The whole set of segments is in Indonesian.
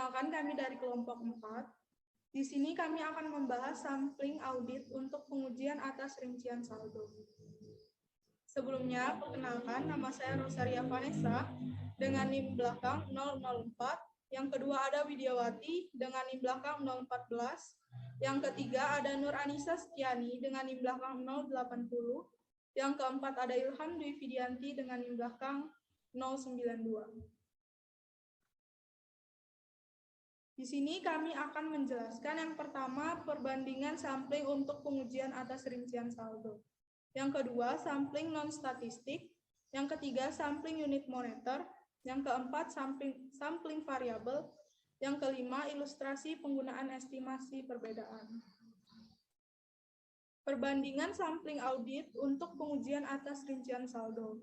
Perkenalkan, kami dari kelompok 4. Di sini kami akan membahas sampling audit untuk pengujian atas rincian saldo. Sebelumnya, perkenalkan, nama saya Rosaria Vanessa dengan NIM belakang 004. Yang kedua ada Widiawati dengan NIM belakang 014. Yang ketiga ada Nur Anissa Setiani dengan NIM belakang 080. Yang keempat ada Ilham Dwi Fidianti dengan NIM belakang 092. Di sini kami akan menjelaskan yang pertama perbandingan sampling untuk pengujian atas rincian saldo. Yang kedua, sampling non-statistik. Yang ketiga, sampling unit moneter. Yang keempat, sampling variabel. Yang kelima, ilustrasi penggunaan estimasi perbedaan. Perbandingan sampling audit untuk pengujian atas rincian saldo.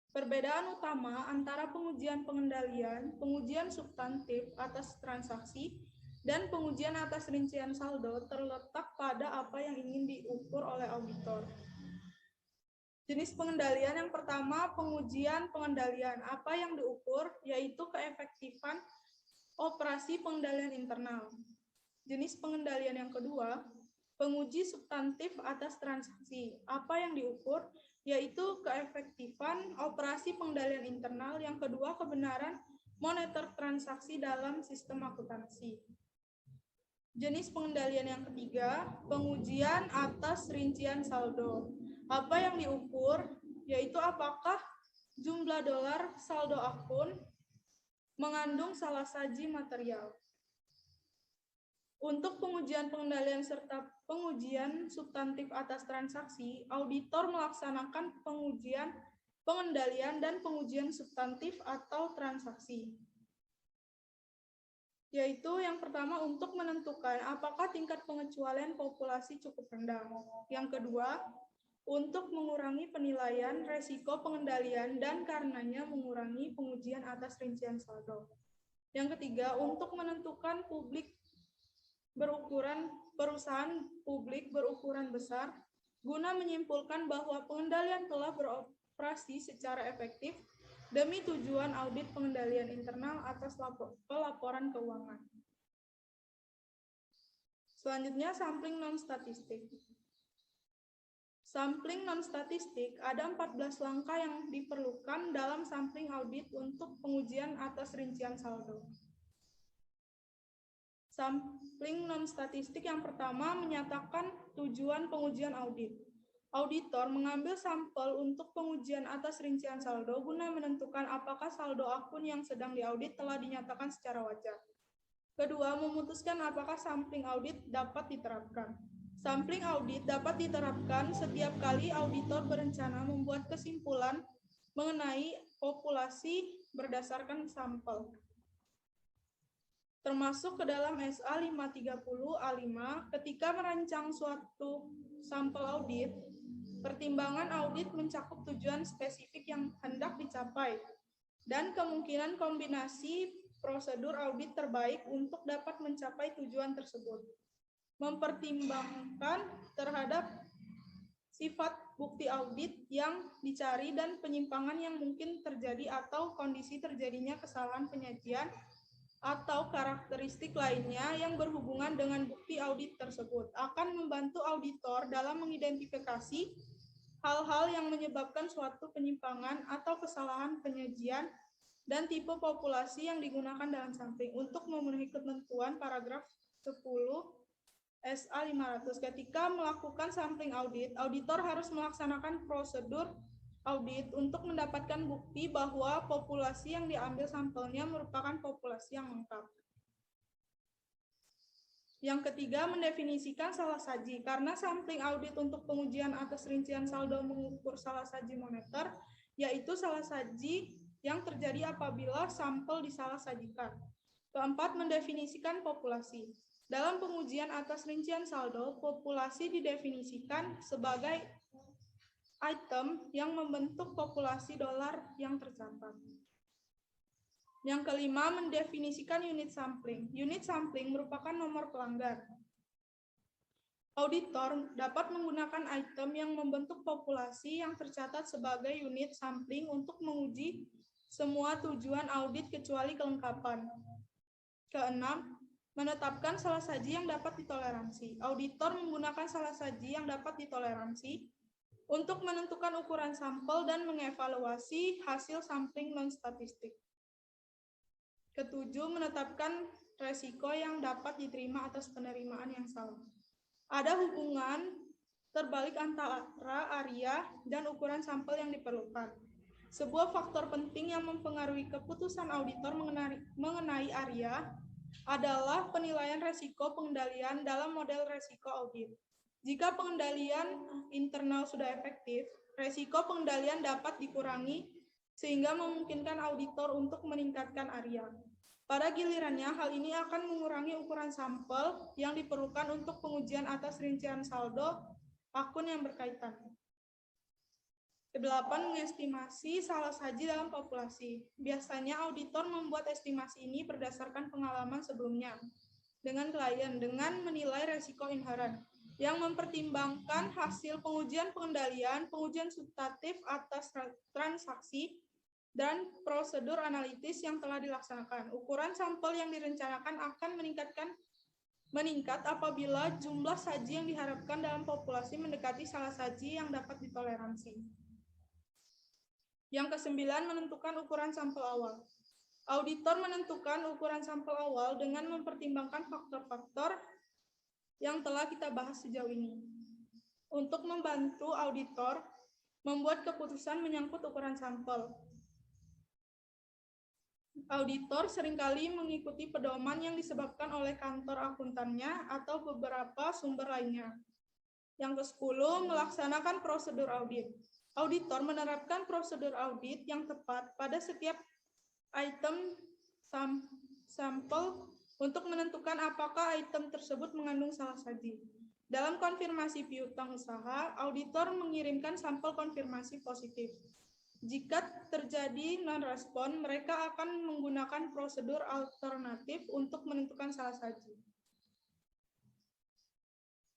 Perbedaan utama antara pengujian pengendalian, pengujian substantif atas transaksi, dan pengujian atas rincian saldo terletak pada apa yang ingin diukur oleh auditor. Jenis pengendalian yang pertama, pengujian pengendalian. Apa yang diukur yaitu keefektifan operasi pengendalian internal. Jenis pengendalian yang kedua, penguji substantif atas transaksi. Apa yang diukur yaitu keefektifan operasi pengendalian internal. Yang kedua, kebenaran moneter transaksi dalam sistem akuntansi. Jenis pengendalian yang ketiga, pengujian atas rincian saldo. Apa yang diukur yaitu apakah jumlah dolar saldo akun mengandung salah saji material. Untuk pengujian pengendalian serta pengujian substantif atas transaksi, auditor melaksanakan pengujian pengendalian dan pengujian substantif atau transaksi. Yaitu yang pertama untuk menentukan apakah tingkat pengecualian populasi cukup rendah. Yang kedua, untuk mengurangi penilaian resiko pengendalian dan karenanya mengurangi pengujian atas rincian saldo. Yang ketiga, untuk menentukan perusahaan publik berukuran besar guna menyimpulkan bahwa pengendalian telah beroperasi secara efektif demi tujuan audit pengendalian internal atas pelaporan keuangan. Selanjutnya, sampling non-statistik. Sampling non-statistik ada 14 langkah yang diperlukan dalam sampling audit untuk pengujian atas rincian saldo. Sampling non-statistik yang pertama menyatakan tujuan pengujian audit. Auditor mengambil sampel untuk pengujian atas rincian saldo guna menentukan apakah saldo akun yang sedang diaudit telah dinyatakan secara wajar. Kedua, memutuskan apakah sampling audit dapat diterapkan. Sampling audit dapat diterapkan setiap kali auditor berencana membuat kesimpulan mengenai populasi berdasarkan sampel, termasuk ke dalam SA 530A5 ketika merancang suatu sampel audit. Pertimbangan audit mencakup tujuan spesifik yang hendak dicapai dan kemungkinan kombinasi prosedur audit terbaik untuk dapat mencapai tujuan tersebut. Mempertimbangkan terhadap sifat bukti audit yang dicari dan penyimpangan yang mungkin terjadi atau kondisi terjadinya kesalahan penyajian atau karakteristik lainnya yang berhubungan dengan bukti audit tersebut akan membantu auditor dalam mengidentifikasi hal-hal yang menyebabkan suatu penyimpangan atau kesalahan penyajian dan tipe populasi yang digunakan dalam sampling. Untuk memenuhi ketentuan paragraf 10 SA 500, ketika melakukan sampling audit, auditor harus melaksanakan prosedur audit untuk mendapatkan bukti bahwa populasi yang diambil sampelnya merupakan populasi yang lengkap. Yang ketiga, mendefinisikan salah saji. Karena sampling audit untuk pengujian atas rincian saldo mengukur salah saji moneter, yaitu salah saji yang terjadi apabila sampel disalah sajikan. Keempat, mendefinisikan populasi. Dalam pengujian atas rincian saldo, populasi didefinisikan sebagai item yang membentuk populasi dolar yang tercatat. Yang kelima, mendefinisikan unit sampling. Unit sampling merupakan nomor pelanggan. Auditor dapat menggunakan item yang membentuk populasi yang tercatat sebagai unit sampling untuk menguji semua tujuan audit kecuali kelengkapan. Keenam, menetapkan salah saji yang dapat ditoleransi. Auditor menggunakan salah saji yang dapat ditoleransi untuk menentukan ukuran sampel dan mengevaluasi hasil sampling non-statistik. Ketujuh, menetapkan resiko yang dapat diterima atas penerimaan yang salah. Ada hubungan terbalik antara area dan ukuran sampel yang diperlukan. Sebuah faktor penting yang mempengaruhi keputusan auditor mengenai area adalah penilaian resiko pengendalian dalam model resiko audit. Jika pengendalian internal sudah efektif, resiko pengendalian dapat dikurangi sehingga memungkinkan auditor untuk meningkatkan area. Pada gilirannya, hal ini akan mengurangi ukuran sampel yang diperlukan untuk pengujian atas rincian saldo akun yang berkaitan. Kedelapan, mengestimasi salah saji dalam populasi. Biasanya auditor membuat estimasi ini berdasarkan pengalaman sebelumnya dengan klien dengan menilai resiko inheren yang mempertimbangkan hasil pengujian pengendalian, pengujian substantif atas transaksi, dan prosedur analitis yang telah dilaksanakan. Ukuran sampel yang direncanakan akan meningkat apabila jumlah saji yang diharapkan dalam populasi mendekati salah saji yang dapat ditoleransi. Yang kesembilan, menentukan ukuran sampel awal. Auditor menentukan ukuran sampel awal dengan mempertimbangkan faktor-faktor yang telah kita bahas sejauh ini. Untuk membantu auditor membuat keputusan menyangkut ukuran sampel. Auditor seringkali mengikuti pedoman yang disebabkan oleh kantor akuntannya atau beberapa sumber lainnya. Yang ke-10, melaksanakan prosedur audit. Auditor menerapkan prosedur audit yang tepat pada setiap item sampel untuk menentukan apakah item tersebut mengandung salah saji. Dalam konfirmasi piutang usaha, auditor mengirimkan sampel konfirmasi positif. Jika terjadi non-respon, mereka akan menggunakan prosedur alternatif untuk menentukan salah saji.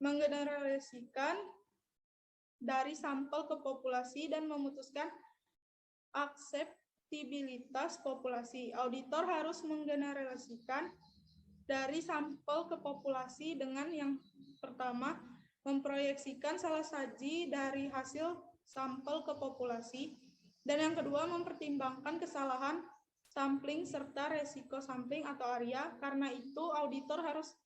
Menggeneralisasikan dari sampel ke populasi dan memutuskan akseptabilitas populasi. Auditor harus menggeneralisasikan dari sampel ke populasi dengan yang pertama, memproyeksikan salah saji dari hasil sampel ke populasi, dan yang kedua, mempertimbangkan kesalahan sampling serta resiko sampling atau area. Karena itu, auditor harus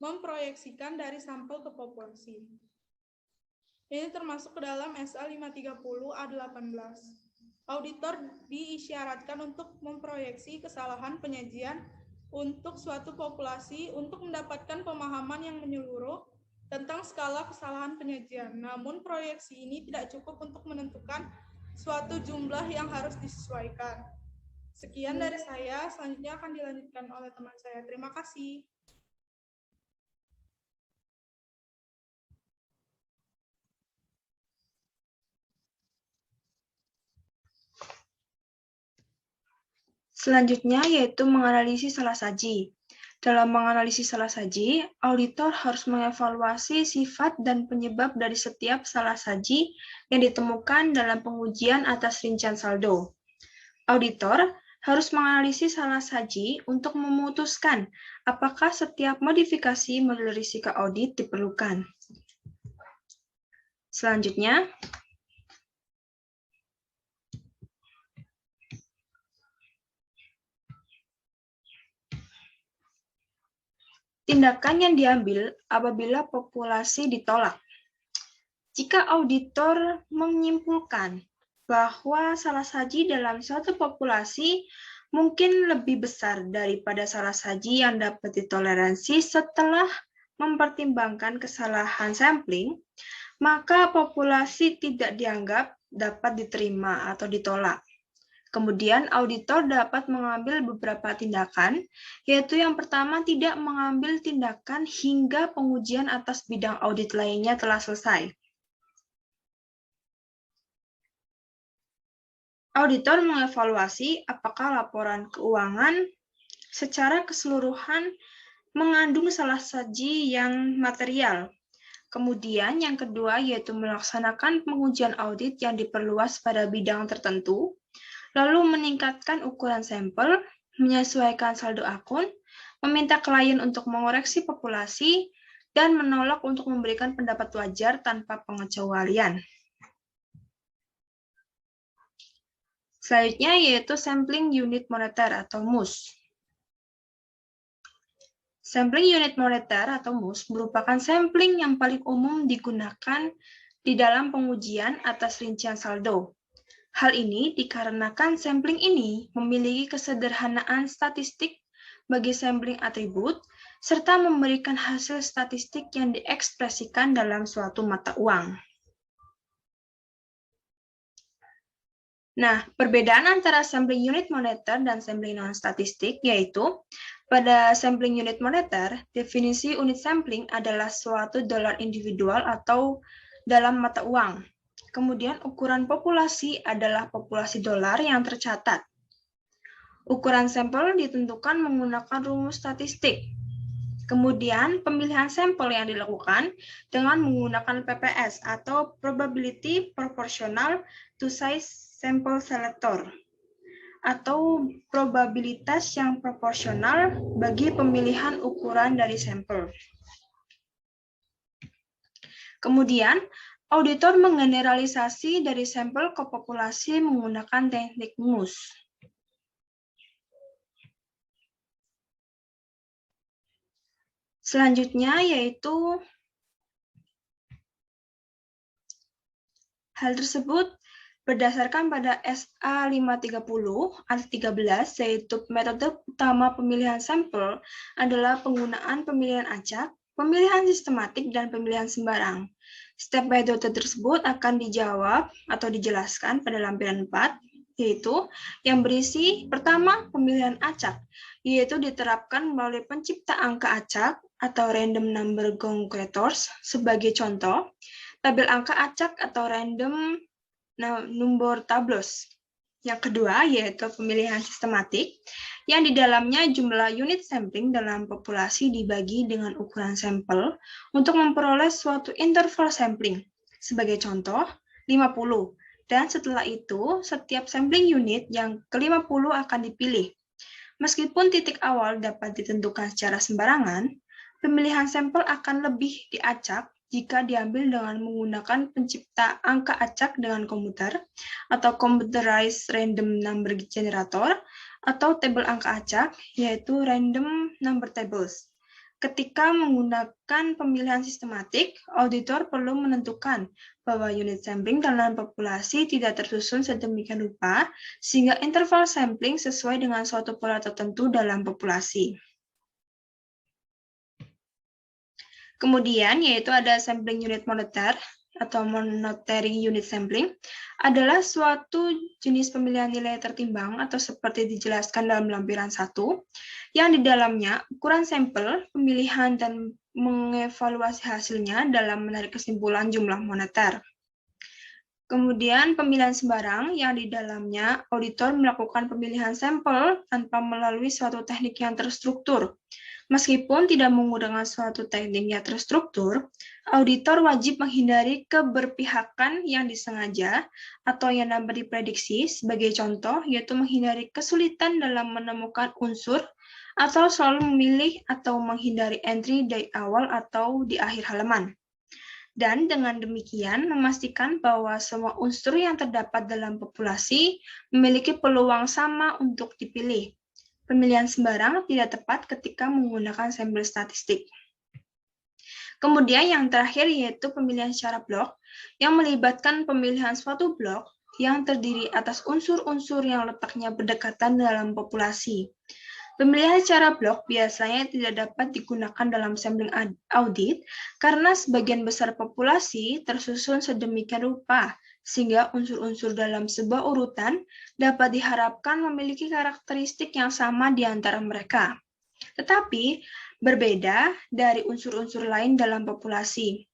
memproyeksikan dari sampel ke populasi. Ini termasuk ke dalam SA 530 A18. Auditor diisyaratkan untuk memproyeksi kesalahan penyajian untuk suatu populasi untuk mendapatkan pemahaman yang menyeluruh tentang skala kesalahan penyajian. Namun proyeksi ini tidak cukup untuk menentukan suatu jumlah yang harus disesuaikan. Sekian dari saya, selanjutnya akan dilanjutkan oleh teman saya. Terima kasih. Selanjutnya yaitu menganalisis salah saji. Dalam menganalisis salah saji, auditor harus mengevaluasi sifat dan penyebab dari setiap salah saji yang ditemukan dalam pengujian atas rincian saldo. Auditor harus menganalisis salah saji untuk memutuskan apakah setiap modifikasi model risiko audit diperlukan. Selanjutnya, tindakan yang diambil apabila populasi ditolak. Jika auditor menyimpulkan bahwa salah saji dalam suatu populasi mungkin lebih besar daripada salah saji yang dapat ditoleransi setelah mempertimbangkan kesalahan sampling, maka populasi tidak dianggap dapat diterima atau ditolak. Kemudian, auditor dapat mengambil beberapa tindakan, yaitu yang pertama, tidak mengambil tindakan hingga pengujian atas bidang audit lainnya telah selesai. Auditor mengevaluasi apakah laporan keuangan secara keseluruhan mengandung salah saji yang material. Kemudian, yang kedua, yaitu melaksanakan pengujian audit yang diperluas pada bidang tertentu, lalu meningkatkan ukuran sampel, menyesuaikan saldo akun, meminta klien untuk mengoreksi populasi, dan menolak untuk memberikan pendapat wajar tanpa pengecualian. Selanjutnya yaitu Sampling Unit Moneter atau MUS. Sampling Unit Moneter atau MUS merupakan sampling yang paling umum digunakan di dalam pengujian atas rincian saldo. Hal ini dikarenakan sampling ini memiliki kesederhanaan statistik bagi sampling atribut, serta memberikan hasil statistik yang diekspresikan dalam suatu mata uang. Nah, perbedaan antara sampling unit moneter dan sampling non-statistik yaitu pada sampling unit moneter, definisi unit sampling adalah suatu dolar individual atau dalam mata uang. Kemudian ukuran populasi adalah populasi dolar yang tercatat. Ukuran sampel ditentukan menggunakan rumus statistik. Kemudian pemilihan sampel yang dilakukan dengan menggunakan PPS atau Probability Proportional to Size Sample Selector atau probabilitas yang proporsional bagi pemilihan ukuran dari sampel. Kemudian, auditor menggeneralisasi dari sampel ke populasi menggunakan teknik MUS. Selanjutnya yaitu hal tersebut berdasarkan pada SA 530 ayat 13, yaitu metode utama pemilihan sampel adalah penggunaan pemilihan acak, pemilihan sistematik, dan pemilihan sembarang. Step metode tersebut akan dijawab atau dijelaskan pada lampiran 4, yaitu yang berisi pertama pemilihan acak, yaitu diterapkan melalui pencipta angka acak atau random number concretors sebagai contoh, tabel angka acak atau random number tables. Yang kedua yaitu pemilihan sistematik, yang di dalamnya jumlah unit sampling dalam populasi dibagi dengan ukuran sampel untuk memperoleh suatu interval sampling. Sebagai contoh, 50. Dan setelah itu, setiap sampling unit yang ke-50 akan dipilih. Meskipun titik awal dapat ditentukan secara sembarangan, pemilihan sampel akan lebih diacak jika diambil dengan menggunakan pencipta angka acak dengan komputer atau computerized random number generator atau tabel angka acak, yaitu random number tables. Ketika menggunakan pemilihan sistematik, auditor perlu menentukan bahwa unit sampling dalam populasi tidak tersusun sedemikian rupa sehingga interval sampling sesuai dengan suatu pola tertentu dalam populasi. Kemudian, yaitu ada sampling unit moneter atau monetary unit sampling, adalah suatu jenis pemilihan nilai tertimbang atau seperti dijelaskan dalam lampiran 1, yang di dalamnya ukuran sampel, pemilihan, dan mengevaluasi hasilnya dalam menarik kesimpulan jumlah moneter. Kemudian pemilihan sembarang yang di dalamnya auditor melakukan pemilihan sampel tanpa melalui suatu teknik yang terstruktur. Meskipun tidak menggunakan suatu teknik yang terstruktur, auditor wajib menghindari keberpihakan yang disengaja atau yang dapat diprediksi, sebagai contoh yaitu menghindari kesulitan dalam menemukan unsur atau selalu memilih atau menghindari entry dari awal atau di akhir halaman. Dan dengan demikian memastikan bahwa semua unsur yang terdapat dalam populasi memiliki peluang sama untuk dipilih. Pemilihan sembarang tidak tepat ketika menggunakan sampel statistik. Kemudian yang terakhir yaitu pemilihan secara blok, yang melibatkan pemilihan suatu blok yang terdiri atas unsur-unsur yang letaknya berdekatan dalam populasi. Pemilihan secara blok biasanya tidak dapat digunakan dalam sampling audit karena sebagian besar populasi tersusun sedemikian rupa sehingga unsur-unsur dalam sebuah urutan dapat diharapkan memiliki karakteristik yang sama di antara mereka, tetapi berbeda dari unsur-unsur lain dalam populasi.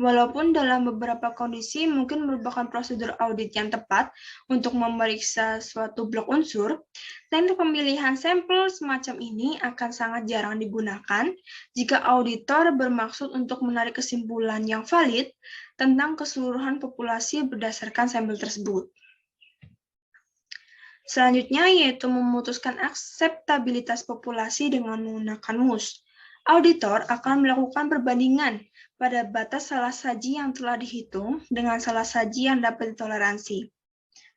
Walaupun dalam beberapa kondisi mungkin merupakan prosedur audit yang tepat untuk memeriksa suatu blok unsur, teknik pemilihan sampel semacam ini akan sangat jarang digunakan jika auditor bermaksud untuk menarik kesimpulan yang valid tentang keseluruhan populasi berdasarkan sampel tersebut. Selanjutnya yaitu memutuskan akseptabilitas populasi dengan menggunakan MUS. Auditor akan melakukan perbandingan pada batas salah saji yang telah dihitung dengan salah saji yang dapat ditoleransi.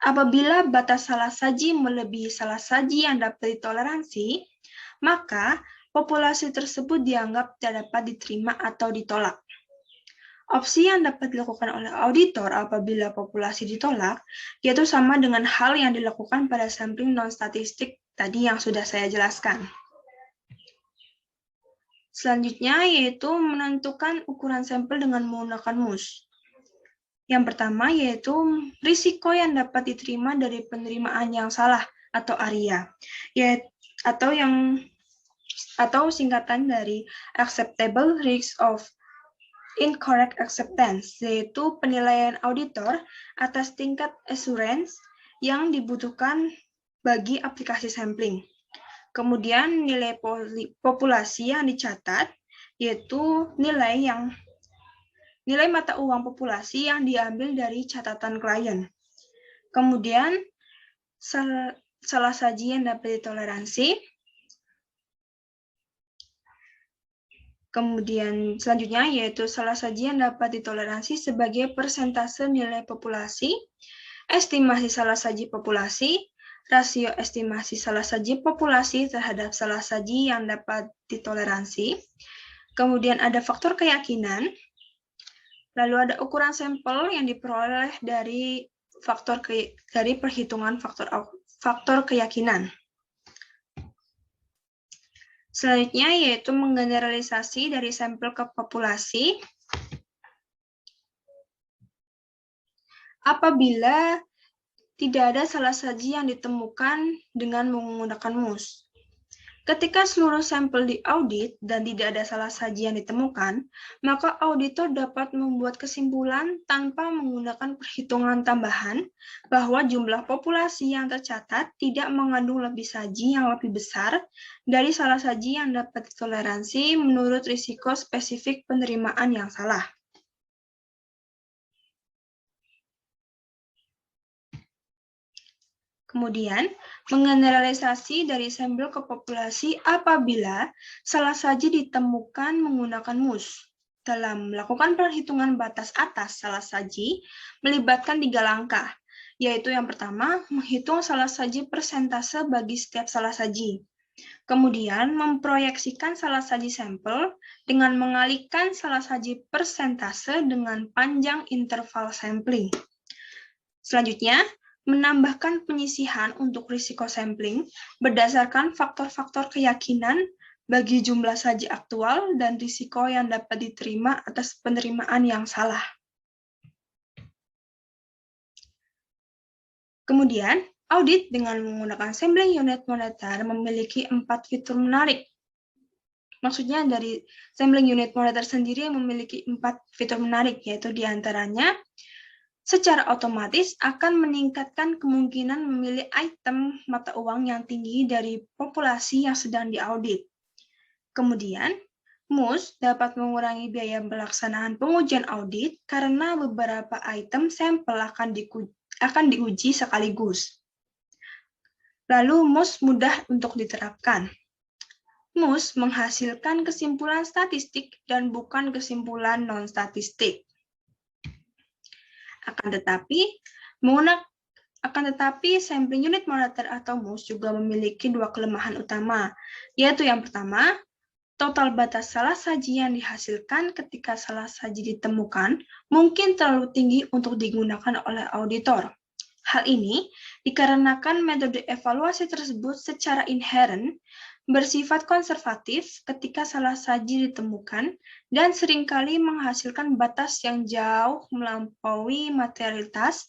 Apabila batas salah saji melebihi salah saji yang dapat ditoleransi, maka populasi tersebut dianggap tidak dapat diterima atau ditolak. Opsi yang dapat dilakukan oleh auditor apabila populasi ditolak, yaitu sama dengan hal yang dilakukan pada sampling non-statistik tadi yang sudah saya jelaskan. Selanjutnya yaitu menentukan ukuran sampel dengan menggunakan MUS. Yang pertama yaitu risiko yang dapat diterima dari penerimaan yang salah atau ARIA, atau singkatan dari Acceptable Risk of Incorrect Acceptance, yaitu penilaian auditor atas tingkat assurance yang dibutuhkan bagi aplikasi sampling. Kemudian nilai populasi yang dicatat, yaitu nilai mata uang populasi yang diambil dari catatan klien. Kemudian salah saji yang dapat ditoleransi. Kemudian selanjutnya yaitu salah saji yang dapat ditoleransi sebagai persentase nilai populasi, estimasi salah saji populasi, rasio estimasi salah saji populasi terhadap salah saji yang dapat ditoleransi. Kemudian ada faktor keyakinan, lalu ada ukuran sampel yang diperoleh dari perhitungan faktor keyakinan. Selanjutnya yaitu menggeneralisasi dari sampel ke populasi. Apabila tidak ada salah saji yang ditemukan dengan menggunakan MUS. Ketika seluruh sampel diaudit dan tidak ada salah saji yang ditemukan, maka auditor dapat membuat kesimpulan tanpa menggunakan perhitungan tambahan bahwa jumlah populasi yang tercatat tidak mengandung lebih saji yang lebih besar dari salah saji yang dapat ditoleransi menurut risiko spesifik penerimaan yang salah. Kemudian, menggeneralisasi dari sampel ke populasi apabila salah saji ditemukan menggunakan MUS. Dalam melakukan perhitungan batas atas salah saji, melibatkan 3 langkah, yaitu yang pertama, menghitung salah saji persentase bagi setiap salah saji. Kemudian, memproyeksikan salah saji sampel dengan mengalihkan salah saji persentase dengan panjang interval sampling. Selanjutnya, menambahkan penyisihan untuk risiko sampling berdasarkan faktor-faktor keyakinan bagi jumlah saji aktual dan risiko yang dapat diterima atas penerimaan yang salah. Kemudian, audit dengan menggunakan sampling unit monitor memiliki 4 fitur menarik. Maksudnya dari sampling unit monitor sendiri memiliki 4 fitur menarik, yaitu diantaranya secara otomatis akan meningkatkan kemungkinan memilih item mata uang yang tinggi dari populasi yang sedang diaudit. Kemudian, MUS dapat mengurangi biaya pelaksanaan pengujian audit karena beberapa item sampel akan diuji sekaligus. Lalu, MUS mudah untuk diterapkan. MUS menghasilkan kesimpulan statistik dan bukan kesimpulan non-statistik. Akan tetapi, sampling unit monitor atau MUS juga memiliki 2 kelemahan utama, yaitu yang pertama, total batas salah saji yang dihasilkan ketika salah saji ditemukan mungkin terlalu tinggi untuk digunakan oleh auditor. Hal ini dikarenakan metode evaluasi tersebut secara inheren bersifat konservatif ketika salah saji ditemukan dan seringkali menghasilkan batas yang jauh melampaui materialitas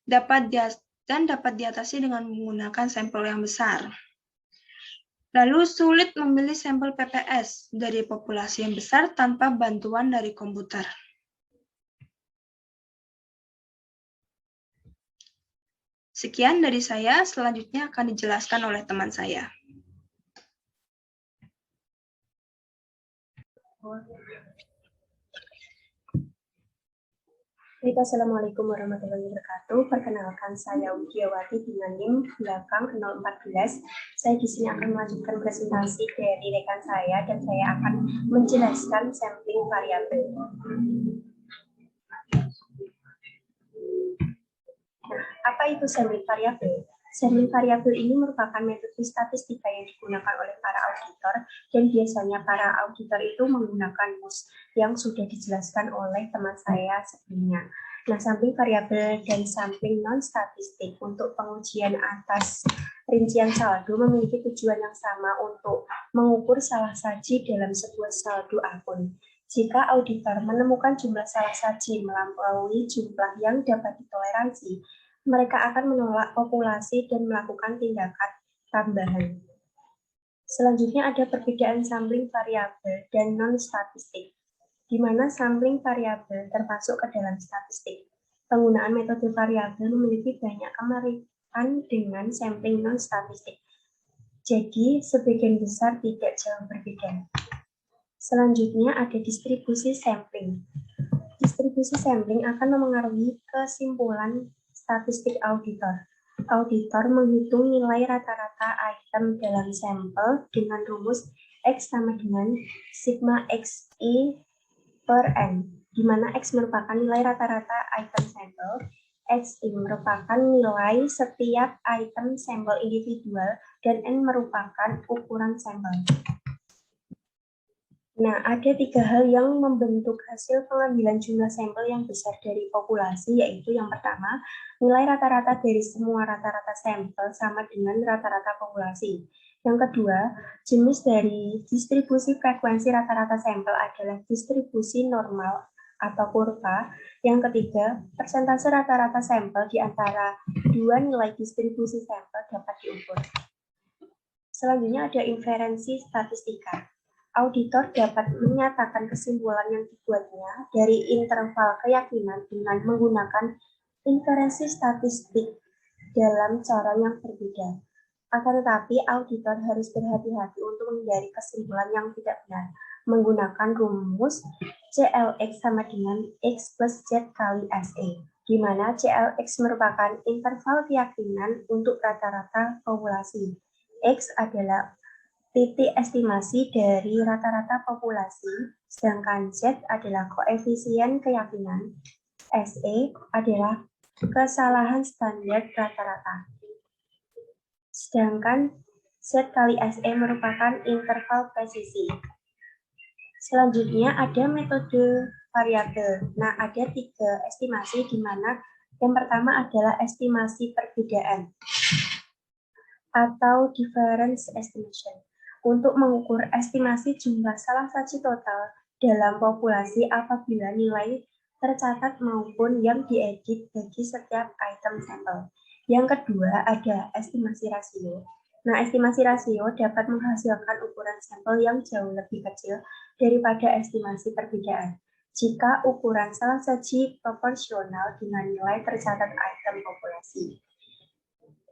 dapat diatasi dengan menggunakan sampel yang besar. Lalu sulit memilih sampel PPS dari populasi yang besar tanpa bantuan dari komputer. Sekian dari saya, selanjutnya akan dijelaskan oleh teman saya. Baik, Assalamualaikum warahmatullahi wabarakatuh. Perkenalkan, saya Widiawati dengan NIM belakang 014. Saya di sini akan melanjutkan presentasi dari rekan saya dan saya akan menjelaskan sampling variabel. Nah, apa itu sampling variabel? Sampling variabel ini merupakan metode statistika yang digunakan oleh para auditor dan biasanya para auditor itu menggunakan MUS yang sudah dijelaskan oleh teman saya sebelumnya. Nah, sampling variabel dan sampling non-statistik untuk pengujian atas rincian saldo memiliki tujuan yang sama untuk mengukur salah saji dalam sebuah saldo akun. Jika auditor menemukan jumlah salah saji melampaui jumlah yang dapat ditoleransi, mereka akan menolak populasi dan melakukan tindakan tambahan. Selanjutnya ada perbedaan sampling variabel dan non-statistik, di mana sampling variabel termasuk ke dalam statistik. Penggunaan metode variabel memiliki banyak kemiripan dengan sampling non-statistik. Jadi, sebagian besar tidak jauh berbeda. Selanjutnya ada distribusi sampling. Distribusi sampling akan memengaruhi kesimpulan statistik auditor. Auditor menghitung nilai rata-rata item dalam sampel dengan rumus X sama dengan sigma XI per N, di mana X merupakan nilai rata-rata item sampel, XI merupakan nilai setiap item sampel individual, dan N merupakan ukuran sampel. Nah, ada 3 hal yang membentuk hasil pengambilan jumlah sampel yang besar dari populasi, yaitu yang pertama, nilai rata-rata dari semua rata-rata sampel sama dengan rata-rata populasi. Yang kedua, jenis dari distribusi frekuensi rata-rata sampel adalah distribusi normal atau kurva. Yang ketiga, persentase rata-rata sampel di antara dua nilai distribusi sampel dapat diukur. Selanjutnya ada inferensi statistika. Auditor dapat menyatakan kesimpulan yang dibuatnya dari interval keyakinan dengan menggunakan inferensi statistik dalam cara yang berbeda. Akan tetapi, auditor harus berhati-hati untuk menghindari kesimpulan yang tidak benar menggunakan rumus CLX sama dengan X plus Z kali SE, di mana CLX merupakan interval keyakinan untuk rata-rata populasi. X adalah titik estimasi dari rata-rata populasi, sedangkan Z adalah koefisien keyakinan. SE adalah kesalahan standar rata-rata. Sedangkan Z kali SE merupakan interval presisi. Selanjutnya ada metode variabel. Nah, ada 3 estimasi di mana yang pertama adalah estimasi perbedaan atau difference estimation, untuk mengukur estimasi jumlah salah saji total dalam populasi apabila nilai tercatat maupun yang diedit bagi setiap item sampel. Yang kedua ada estimasi rasio. Nah, estimasi rasio dapat menghasilkan ukuran sampel yang jauh lebih kecil daripada estimasi perbedaan jika ukuran salah saji proporsional dengan nilai tercatat item populasi.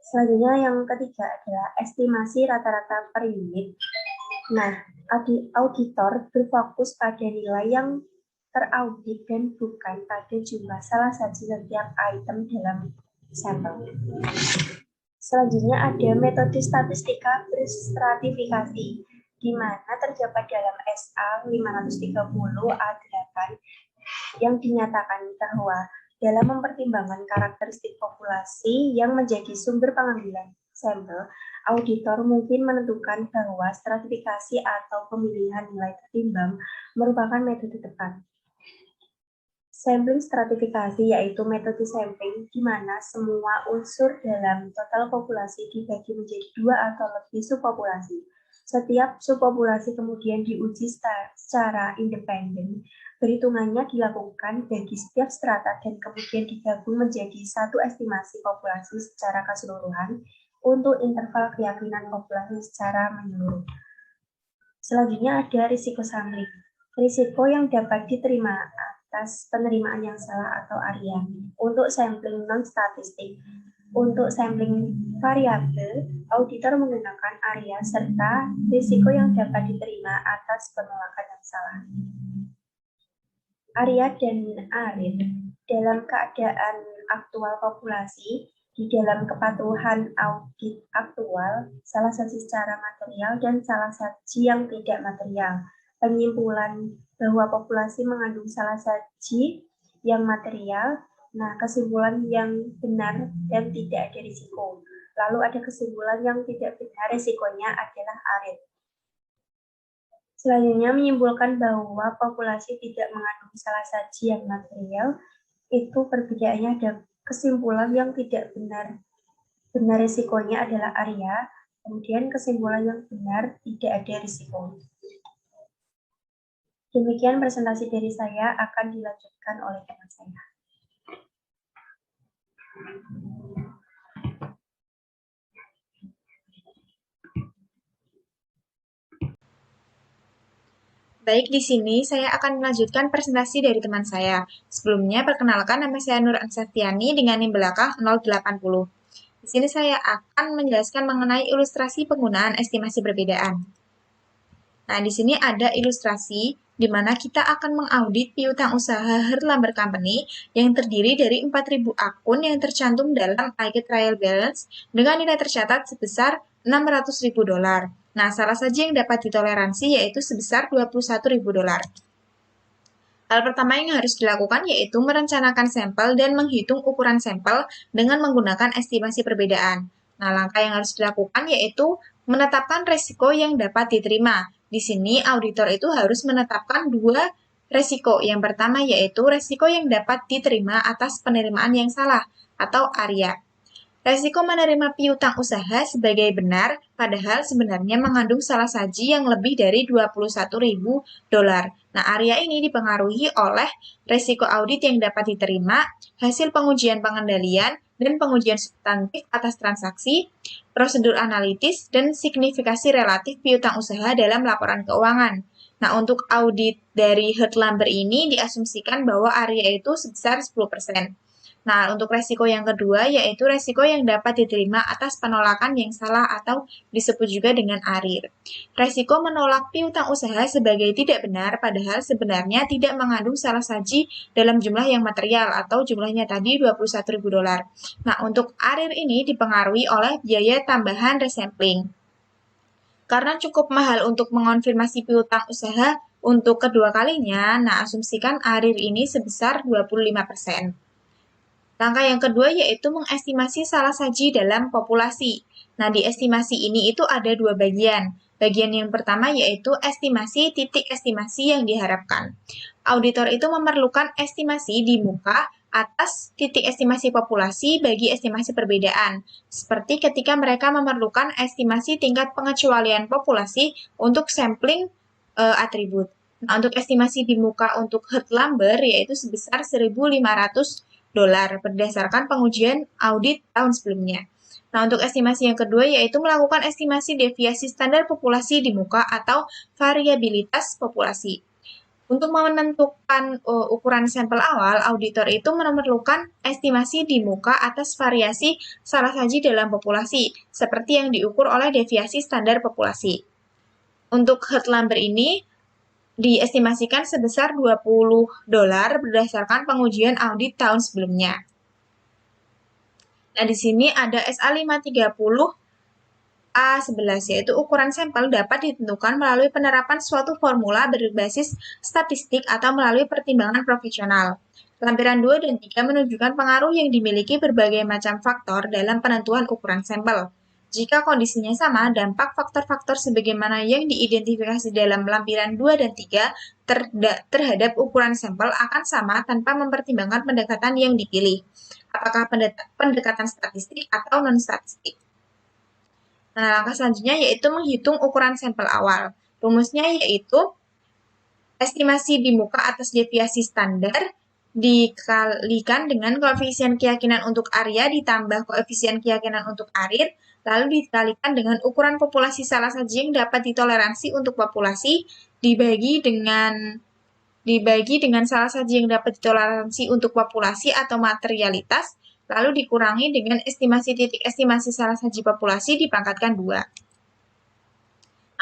Selanjutnya yang ketiga adalah estimasi rata-rata per unit. Nah, auditor berfokus pada nilai yang teraudit dan bukan pada jumlah salah saji setiap item dalam sampel. Selanjutnya ada metode statistika berstratifikasi, di mana terdapat dalam SA 530A8 yang dinyatakan bahwa dalam mempertimbangkan karakteristik populasi yang menjadi sumber pengambilan sampel, auditor mungkin menentukan bahwa stratifikasi atau pemilihan nilai tertimbang merupakan metode tepat. Sampling stratifikasi yaitu metode sampling di mana semua unsur dalam total populasi dibagi menjadi 2 atau lebih subpopulasi. Setiap subpopulasi kemudian diuji secara independen. Perhitungannya dilakukan bagi setiap strata dan kemudian digabung menjadi satu estimasi populasi secara keseluruhan untuk interval keyakinan populasi secara menyeluruh. Selanjutnya ada risiko sampling. Risiko yang dapat diterima atas penerimaan yang salah atau ARIA untuk sampling non-statistik. Untuk sampling variabel, auditor menggunakan ARIA serta risiko yang dapat diterima atas penolakan yang salah. Arya dan Arin, dalam keadaan aktual populasi, di dalam kepatuhan audit aktual, salah satu secara material dan salah satu yang tidak material. Penyimpulan bahwa populasi mengandung salah satu yang material, nah kesimpulan yang benar dan tidak ada risiko. Lalu ada kesimpulan yang tidak benar, risikonya adalah Arin. Selanjutnya menyimpulkan bahwa populasi tidak mengandung salah satu yang material, itu perbedaannya ada kesimpulan yang tidak benar. Benar risikonya adalah Arya, kemudian kesimpulan yang benar tidak ada risiko. Demikian presentasi dari saya, akan dilanjutkan oleh teman saya. Baik, di sini saya akan melanjutkan presentasi dari teman saya. Sebelumnya, perkenalkan nama saya Nur Ansaftiani dengan NIM belakang 080. Di sini saya akan menjelaskan mengenai ilustrasi penggunaan estimasi perbedaan. Nah, di sini ada ilustrasi di mana kita akan mengaudit piutang usaha Herlamber Company yang terdiri dari 4.000 akun yang tercantum dalam IG Trial Balance dengan nilai tercatat sebesar $600.000. Nah, salah satu yang dapat ditoleransi yaitu sebesar $21.000. Hal pertama yang harus dilakukan yaitu merencanakan sampel dan menghitung ukuran sampel dengan menggunakan estimasi perbedaan. Nah, langkah yang harus dilakukan yaitu menetapkan resiko yang dapat diterima. Di sini, auditor itu harus menetapkan dua resiko. Yang pertama yaitu resiko yang dapat diterima atas penerimaan yang salah atau ARIA. Resiko menerima piutang usaha sebagai benar, padahal sebenarnya mengandung salah saji yang lebih dari $21.000. Nah, area ini dipengaruhi oleh resiko audit yang dapat diterima, hasil pengujian pengendalian, dan pengujian substantif atas transaksi, prosedur analitis, dan signifikasi relatif piutang usaha dalam laporan keuangan. Nah, untuk audit dari Herlamber ini diasumsikan bahwa area itu sebesar 10%. Nah, untuk resiko yang kedua yaitu resiko yang dapat diterima atas penolakan yang salah atau disebut juga dengan ARIR. Resiko menolak piutang usaha sebagai tidak benar padahal sebenarnya tidak mengandung salah saji dalam jumlah yang material atau jumlahnya tadi $21.000. Nah, untuk ARIR ini dipengaruhi oleh biaya tambahan resampling. Karena cukup mahal untuk mengonfirmasi piutang usaha untuk kedua kalinya, nah asumsikan ARIR ini sebesar 25%. Langkah yang kedua yaitu mengestimasi salah saji dalam populasi. Nah, di estimasi ini itu ada dua bagian. Bagian yang pertama yaitu estimasi titik estimasi yang diharapkan. Auditor itu memerlukan estimasi di muka atas titik estimasi populasi bagi estimasi perbedaan. Seperti ketika mereka memerlukan estimasi tingkat pengecualian populasi untuk sampling atribut. Nah, untuk estimasi di muka untuk Herlamber yaitu sebesar $1.500 berdasarkan pengujian audit tahun sebelumnya. Nah, untuk estimasi yang kedua yaitu melakukan estimasi deviasi standar populasi di muka atau variabilitas populasi. Untuk menentukan ukuran sampel awal, auditor itu memerlukan estimasi di muka atas variasi salah saji dalam populasi, seperti yang diukur oleh deviasi standar populasi. Untuk Herlamber ini, diestimasikan sebesar $20 berdasarkan pengujian audit tahun sebelumnya. Nah, di sini ada SA530 A11, yaitu ukuran sampel dapat ditentukan melalui penerapan suatu formula berbasis statistik atau melalui pertimbangan profesional. Lampiran 2 dan 3 menunjukkan pengaruh yang dimiliki berbagai macam faktor dalam penentuan ukuran sampel. Jika kondisinya sama, dampak faktor-faktor sebagaimana yang diidentifikasi dalam lampiran 2 dan 3 terhadap ukuran sampel akan sama tanpa mempertimbangkan pendekatan yang dipilih, apakah pendekatan statistik atau non-statistik. Nah, langkah selanjutnya yaitu menghitung ukuran sampel awal. Rumusnya yaitu estimasi di muka atas deviasi standar dikalikan dengan koefisien keyakinan untuk ARIA ditambah koefisien keyakinan untuk ARIR, lalu dikalikan dengan ukuran populasi salah saji yang dapat ditoleransi untuk populasi dibagi dengan salah saji yang dapat ditoleransi untuk populasi atau materialitas, lalu dikurangi dengan estimasi titik estimasi salah saji populasi dipangkatkan 2.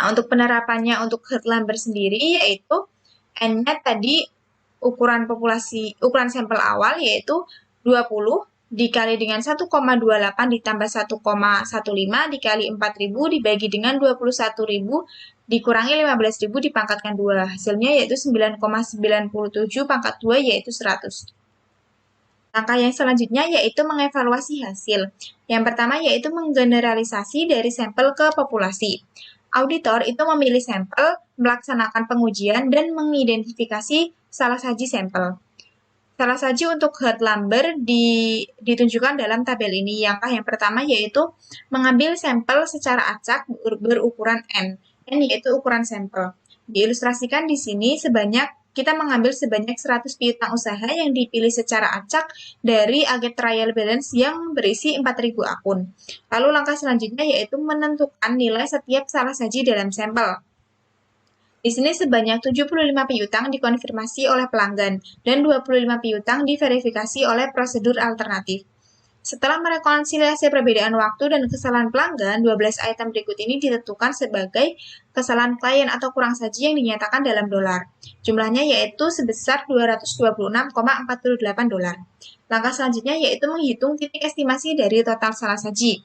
Nah, untuk penerapannya untuk Herlamber sendiri yaitu N-nya tadi ukuran sampel awal yaitu 20 dikali dengan 1,28 ditambah 1,15 dikali 4.000 dibagi dengan 21.000 dikurangi 15.000 dipangkatkan 2. Hasilnya yaitu 9,97 pangkat 2 yaitu 100. Langkah yang selanjutnya yaitu mengevaluasi hasil. Yang pertama yaitu menggeneralisasi dari sampel ke populasi. Auditor itu memilih sampel, melaksanakan pengujian, dan mengidentifikasi salah saji sampel. Salah saji untuk Hurt-Lambert ditunjukkan dalam tabel ini. Langkah yang pertama yaitu mengambil sampel secara acak berukuran N. N yaitu ukuran sampel. Diilustrasikan di sini kita mengambil sebanyak 100 piutang usaha yang dipilih secara acak dari Aggregate Trial Balance yang berisi 4.000 akun. Lalu langkah selanjutnya yaitu menentukan nilai setiap salah saji dalam sampel. Di sini sebanyak 75 piutang dikonfirmasi oleh pelanggan dan 25 piutang diverifikasi oleh prosedur alternatif. Setelah merekonsiliasi perbedaan waktu dan kesalahan pelanggan, 12 item berikut ini ditentukan sebagai kesalahan klien atau kurang saji yang dinyatakan dalam dolar. Jumlahnya yaitu sebesar 226,48 dolar. Langkah selanjutnya yaitu menghitung titik estimasi dari total salah saji.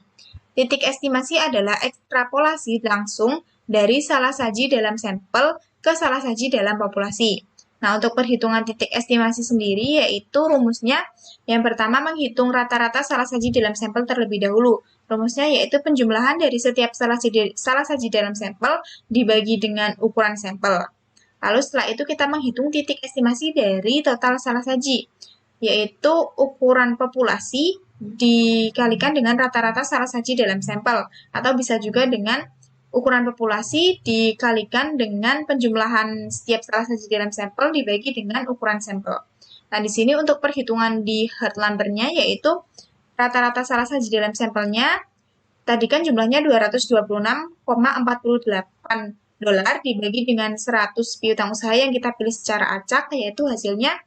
Titik estimasi adalah ekstrapolasi langsung dari salah saji dalam sampel ke salah saji dalam populasi. Nah, untuk perhitungan titik estimasi sendiri yaitu rumusnya yang pertama menghitung rata-rata salah saji dalam sampel terlebih dahulu. Rumusnya yaitu penjumlahan dari setiap salah saji dalam sampel dibagi dengan ukuran sampel. Lalu setelah itu kita menghitung titik estimasi dari total salah saji, yaitu ukuran populasi dikalikan dengan rata-rata salah saji dalam sampel, atau bisa juga dengan ukuran populasi dikalikan dengan penjumlahan setiap salah saji dalam sampel dibagi dengan ukuran sampel. Nah, di sini untuk perhitungan di Hurt-Lambert-nya yaitu rata-rata salah saji dalam sampelnya tadi kan jumlahnya 226,48 dolar dibagi dengan 100 piutang usaha yang kita pilih secara acak yaitu hasilnya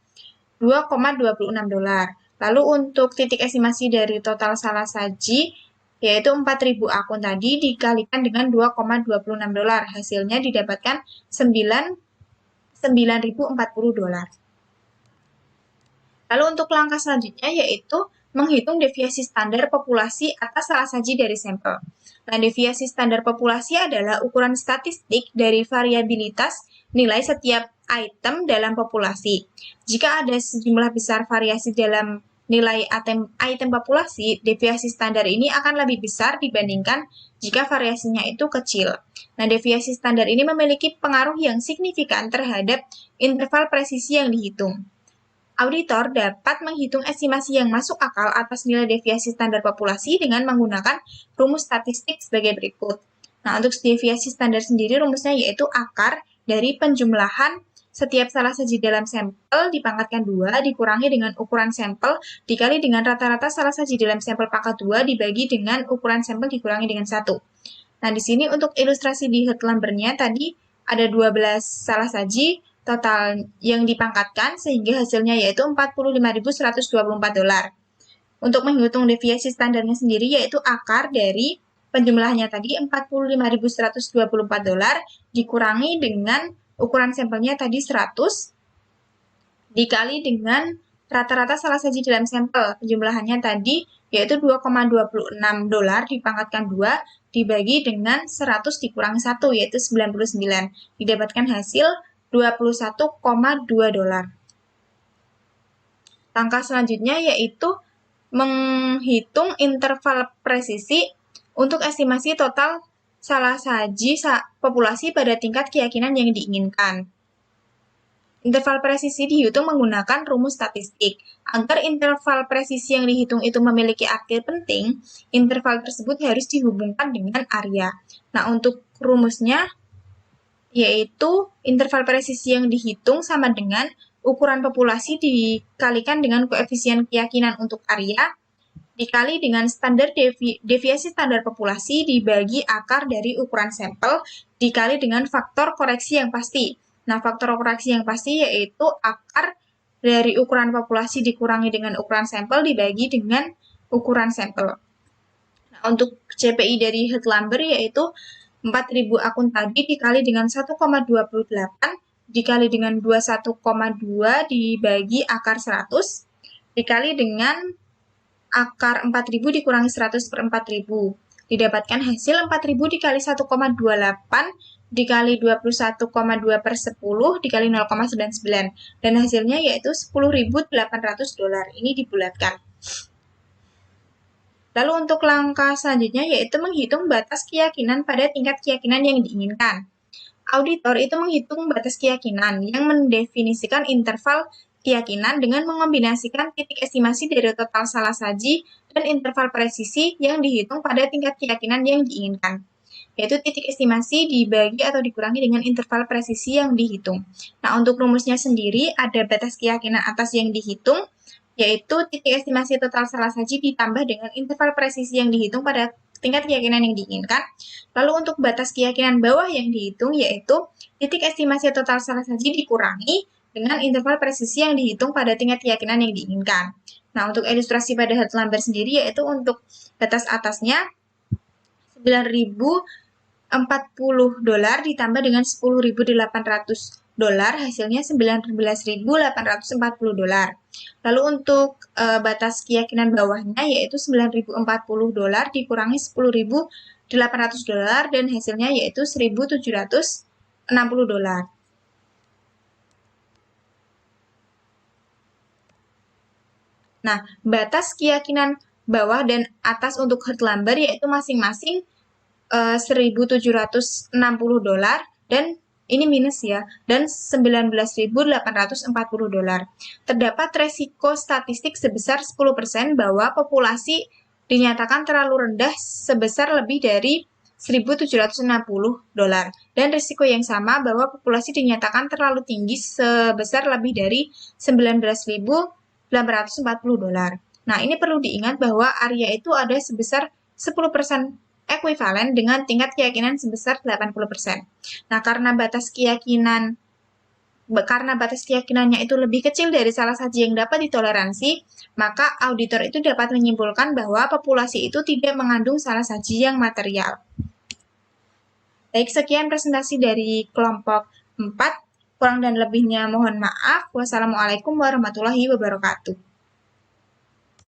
2,26 dolar. Lalu untuk titik estimasi dari total salah saji yaitu 4.000 akun tadi dikalikan dengan 2,26 dolar. Hasilnya didapatkan 9.040 dolar. Lalu untuk langkah selanjutnya yaitu menghitung deviasi standar populasi atas salah saji dari sampel. Nah, deviasi standar populasi adalah ukuran statistik dari variabilitas nilai setiap item dalam populasi. Jika ada sejumlah besar variasi dalam nilai item populasi, deviasi standar ini akan lebih besar dibandingkan jika variasinya itu kecil. Nah, deviasi standar ini memiliki pengaruh yang signifikan terhadap interval presisi yang dihitung. Auditor dapat menghitung estimasi yang masuk akal atas nilai deviasi standar populasi dengan menggunakan rumus statistik sebagai berikut. Nah, untuk deviasi standar sendiri rumusnya yaitu akar dari penjumlahan setiap salah saji dalam sampel dipangkatkan 2 dikurangi dengan ukuran sampel dikali dengan rata-rata salah saji dalam sampel pangkat 2 dibagi dengan ukuran sampel dikurangi dengan 1. Nah, di sini untuk ilustrasi di Hurt-Lambert-nya tadi ada 12 salah saji total yang dipangkatkan sehingga hasilnya yaitu 45.124 dolar. Untuk menghitung deviasi standarnya sendiri yaitu akar dari penjumlahannya tadi 45.124 dolar dikurangi dengan ukuran sampelnya tadi 100 dikali dengan rata-rata salah saji dalam sampel. Penjumlahannya tadi yaitu 2,26 dolar dipangkatkan 2 dibagi dengan 100 dikurangi 1 yaitu 99. Didapatkan hasil 21,2 dolar. Langkah selanjutnya yaitu menghitung interval presisi untuk estimasi total salah saji populasi pada tingkat keyakinan yang diinginkan. Interval presisi dihitung menggunakan rumus statistik. Agar interval presisi yang dihitung itu memiliki arti penting, interval tersebut harus dihubungkan dengan area. Nah, untuk rumusnya yaitu interval presisi yang dihitung sama dengan ukuran populasi dikalikan dengan koefisien keyakinan untuk area dikali dengan standar deviasi standar populasi dibagi akar dari ukuran sampel dikali dengan faktor koreksi yang pasti. Nah, faktor koreksi yang pasti yaitu akar dari ukuran populasi dikurangi dengan ukuran sampel dibagi dengan ukuran sampel. Nah, untuk CPI dari Hurt-Lambert yaitu 4.000 akun tadi dikali dengan 1,28 dikali dengan 21,2 dibagi akar 100 dikali dengan akar 4.000 dikurangi 100 per 4.000. Didapatkan hasil 4.000 dikali 1,28 dikali 21,2 per 10 dikali 0,99. Dan hasilnya yaitu $10.800. Ini dibulatkan. Lalu untuk langkah selanjutnya yaitu menghitung batas keyakinan pada tingkat keyakinan yang diinginkan. Auditor itu menghitung batas keyakinan yang mendefinisikan interval keyakinan dengan mengombinasikan titik estimasi dari total salah saji dan interval presisi yang dihitung pada tingkat keyakinan yang diinginkan, yaitu titik estimasi dibagi atau dikurangi dengan interval presisi yang dihitung. Nah, untuk rumusnya sendiri ada batas keyakinan atas yang dihitung, yaitu titik estimasi total salah saji ditambah dengan interval presisi yang dihitung pada tingkat keyakinan yang diinginkan. Lalu untuk batas keyakinan bawah yang dihitung yaitu titik estimasi total salah saji dikurangi dengan interval presisi yang dihitung pada tingkat keyakinan yang diinginkan. Nah, untuk ilustrasi pada hard lumber sendiri yaitu untuk batas atasnya $9.040 ditambah dengan $10.800, hasilnya $19.840. Lalu untuk batas keyakinan bawahnya yaitu $9.040 dikurangi $10.800 dan hasilnya yaitu $1.760. Nah, batas keyakinan bawah dan atas untuk hard lumber yaitu masing-masing $1.760 dan ini minus ya, dan $19.840. Terdapat resiko statistik sebesar 10% bahwa populasi dinyatakan terlalu rendah sebesar lebih dari $1.760 dan risiko yang sama bahwa populasi dinyatakan terlalu tinggi sebesar lebih dari $19.840. Nah, ini perlu diingat bahwa area itu ada sebesar 10% ekuivalen dengan tingkat keyakinan sebesar 80%. Nah, karena batas keyakinannya itu lebih kecil dari salah saji yang dapat ditoleransi, maka auditor itu dapat menyimpulkan bahwa populasi itu tidak mengandung salah saji yang material. Baik, sekian presentasi dari kelompok 4. Kurang dan lebihnya mohon maaf. Wassalamualaikum warahmatullahi wabarakatuh.